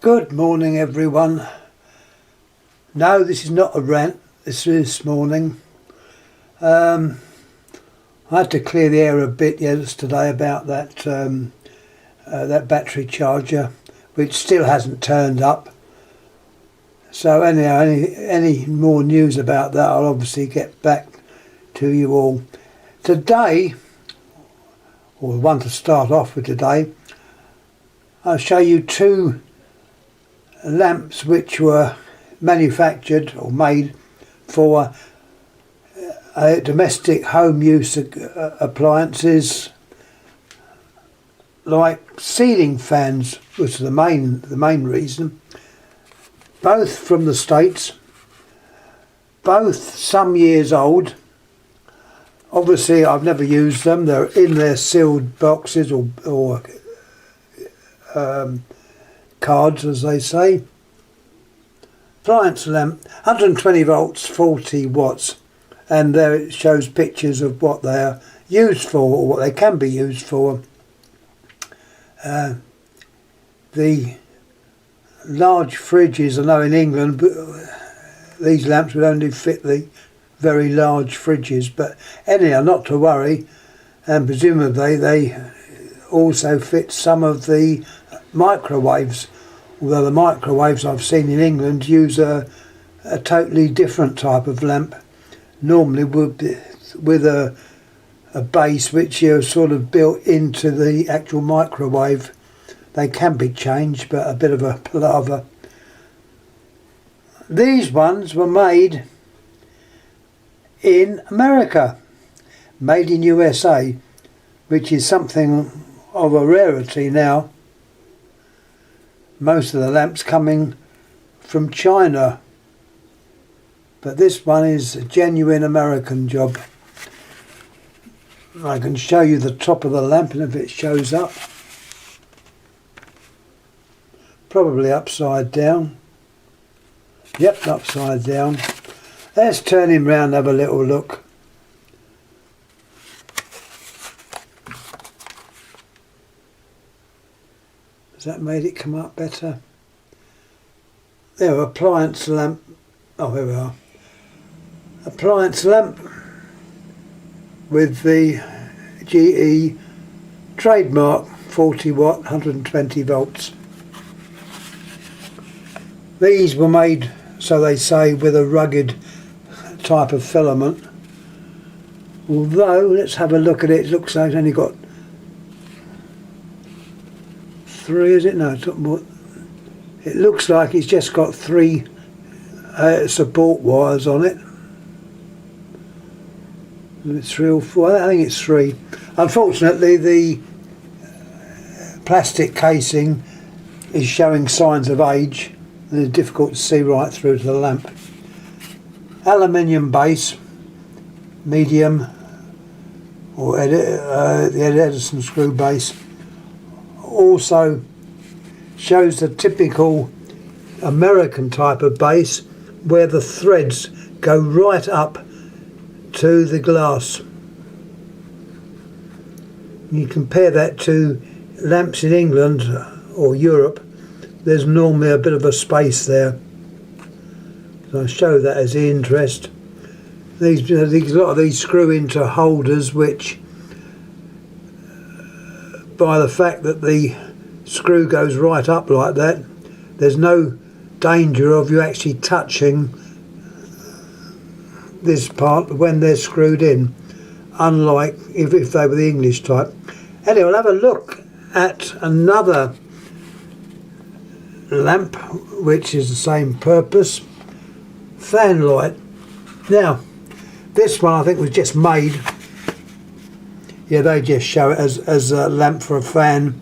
Good morning, everyone. No, this is not a rant. This morning. I had to clear the air a bit yesterday about that battery charger, which still hasn't turned up. So anyhow, any more news about that, I'll obviously get back to you all. Today, or the one to start off with today, I'll show you two lamps which were manufactured or made for domestic home use appliances, like ceiling fans was the main reason. Both from the States, both some years old. Obviously I've never used them. They're in their sealed boxes or cards, as they say. Appliance lamp, 120 volts, 40 watts, and there it shows pictures of what they are used for, or what they can be used for. The large fridges, I know in England these lamps would only fit the very large fridges, but anyhow, not to worry, and presumably they also fit some of the microwaves, although the microwaves I've seen in England use a totally different type of lamp, normally with a base which is sort of built into the actual microwave. They can be changed, but a bit of a palaver. These ones were made in America, made in USA, which is something of a rarity now. Most of the lamps coming from China, but this one is a genuine American job. I can show you the top of the lamp, and if it shows up, probably upside down. Yep, upside down. Let's turn him round and have a little look. Has that made it come up better? There, appliance lamp. Oh, here we are. Appliance lamp with the GE trademark 40 watt, 120 volts. These were made, so they say, with a rugged type of filament. Although, let's have a look at it. It looks like it's only got 3, is it? No, it's got more. It looks like it's just got 3 support wires on it. It's 3 or 4. I think it's 3. Unfortunately, the plastic casing is showing signs of age, and it's difficult to see right through to the lamp. Aluminium base, medium, or the Edison screw base. Also shows the typical American type of base, where the threads go right up to the glass. You compare that to lamps in England or Europe, there's normally a bit of a space there. So I show that as the interest. A lot of these screw into holders, which, by the fact that the screw goes right up like that, there's no danger of you actually touching this part when they're screwed in, unlike if they were the English type. Anyway, we'll have a look at another lamp which is the same purpose, fan light. Now this one I think was just made, yeah, they just show it as a lamp for a fan,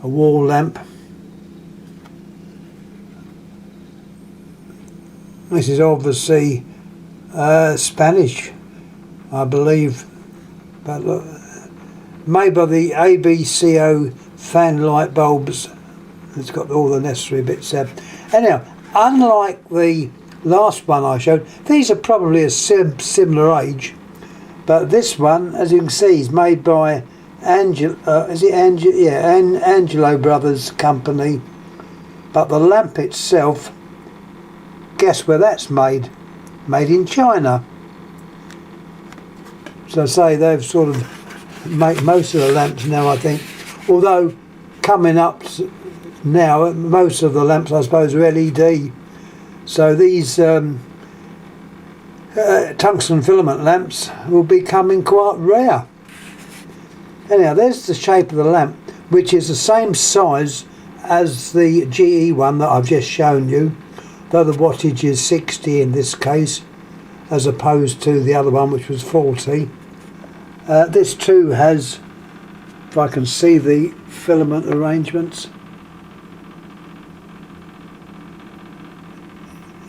a wall lamp. This is obviously Spanish, I believe, but look, made by the ABCO fan light bulbs. It's got all the necessary bits there. Anyhow, unlike the last one I showed, these are probably a similar age, but this one, as you can see, is made by Angelo Brothers Company, But the lamp itself, guess where that's made? Made in China. So I say they've sort of made most of the lamps now, I think. Although coming up now, most of the lamps I suppose are LED. So these tungsten filament lamps will be becoming quite rare. Anyhow, there's the shape of the lamp, which is the same size as the GE one that I've just shown you, though the wattage is 60 in this case, as opposed to the other one which was 40. This too has, if I can see the filament arrangements.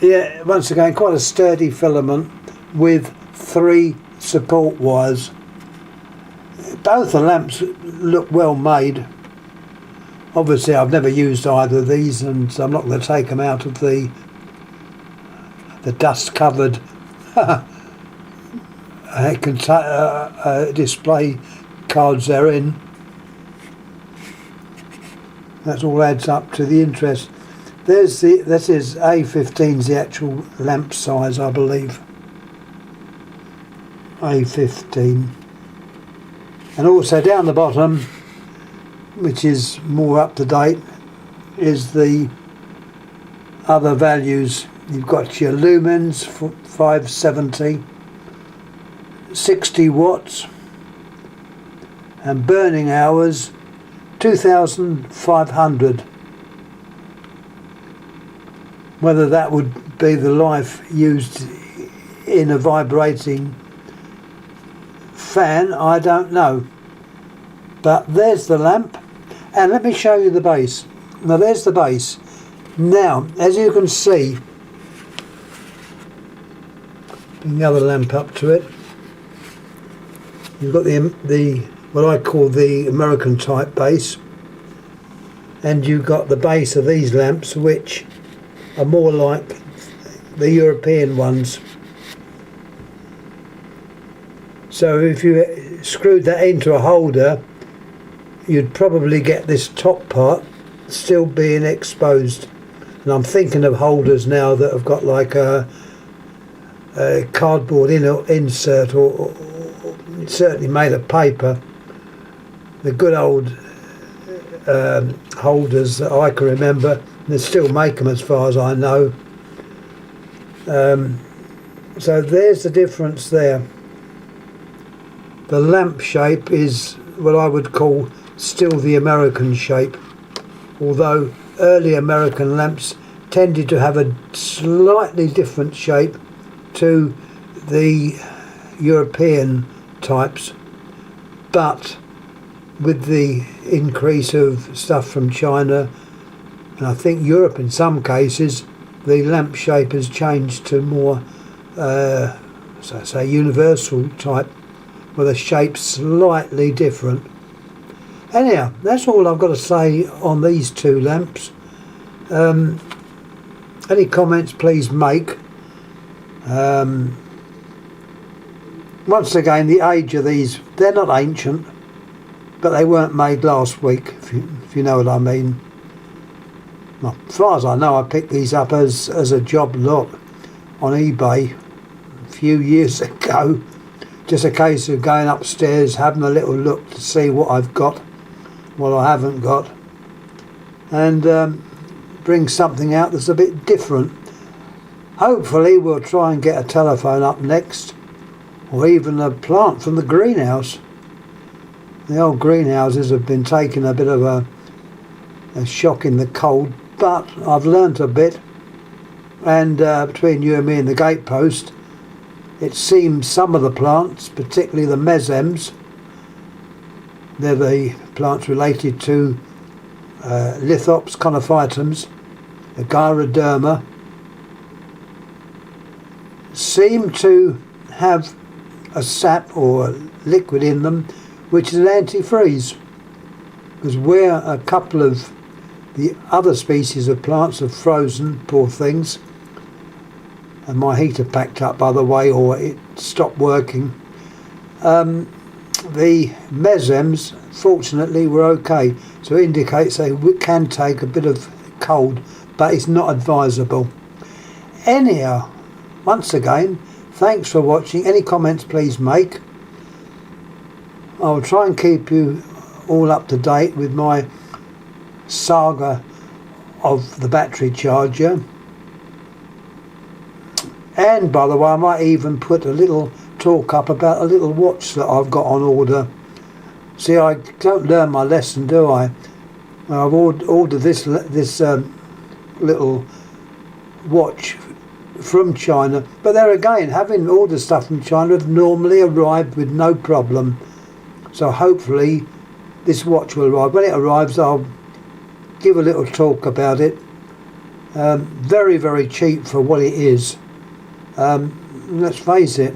Yeah, once again, quite a sturdy filament with 3 support wires. Both the lamps look well made. Obviously I've never used either of these, and so I'm not going to take them out of the dust covered display cards they're in. That all adds up to the interest. This is A15's the actual lamp size, I believe. A15. And also down the bottom, which is more up to date, is the other values. You've got your lumens, 570, 60 watts, and burning hours, 2,500. Whether that would be the life used in a vibrating fan, I don't know. But there's the lamp, and let me show you the base. Now there's the base. Now, as you can see, bring the other lamp up to it. You've got the what I call the American type base, and you've got the base of these lamps, which are more like the European ones. So if you screwed that into a holder, you'd probably get this top part still being exposed. And I'm thinking of holders now that have got like a cardboard insert, or certainly made of paper. The good old holders that I can remember, they still make them as far as I know. So there's the difference there. The lamp shape is what I would call still the American shape, although early American lamps tended to have a slightly different shape to the European types, but with the increase of stuff from China, and I think Europe in some cases, the lamp shape has changed to more, so I say, universal type, with a shape slightly different. Anyhow, that's all I've got to say on these two lamps. Any comments please make. Once again, the age of these, they're not ancient, but they weren't made last week, if you know what I mean. Well, as far as I know, I picked these up as a job lot on eBay a few years ago. Just a case of going upstairs, having a little look to see what I've got, what I haven't got, and bring something out that's a bit different. Hopefully we'll try and get a telephone up next, or even a plant from the greenhouse. The old greenhouses have been taking a bit of a shock in the cold, but I've learnt a bit, and between you and me and the gatepost, it seems some of the plants, particularly the mesems, they're the plants related to Lithops conophytums, the Gyroderma, seem to have a sap or a liquid in them which is an antifreeze, because where a couple of the other species of plants have frozen, poor things, and my heater packed up by the way, or it stopped working, the mesems fortunately were okay, so it indicates they can take a bit of cold, but it's not advisable. Anyhow, once again, thanks for watching. Any comments please make. I'll try and keep you all up to date with my saga of the battery charger. And by the way, I might even put a little talk up about a little watch that I've got on order. See, I don't learn my lesson, do I? I've ordered this little watch from China, but there again, having ordered stuff from China, have normally arrived with no problem. So hopefully this watch will arrive. When it arrives, I'll give a little talk about it. Very, very cheap for what it is. Let's face it,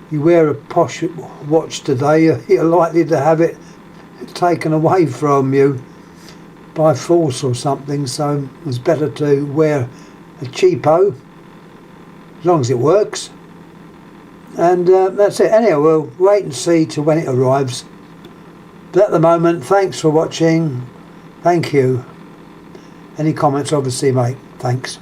you wear a posh watch today, you're likely to have it taken away from you by force or something, so it's better to wear a cheapo, as long as it works. And that's it. Anyway, we'll wait and see till when it arrives. But at the moment, thanks for watching. Thank you. Any comments, obviously, mate. Thanks.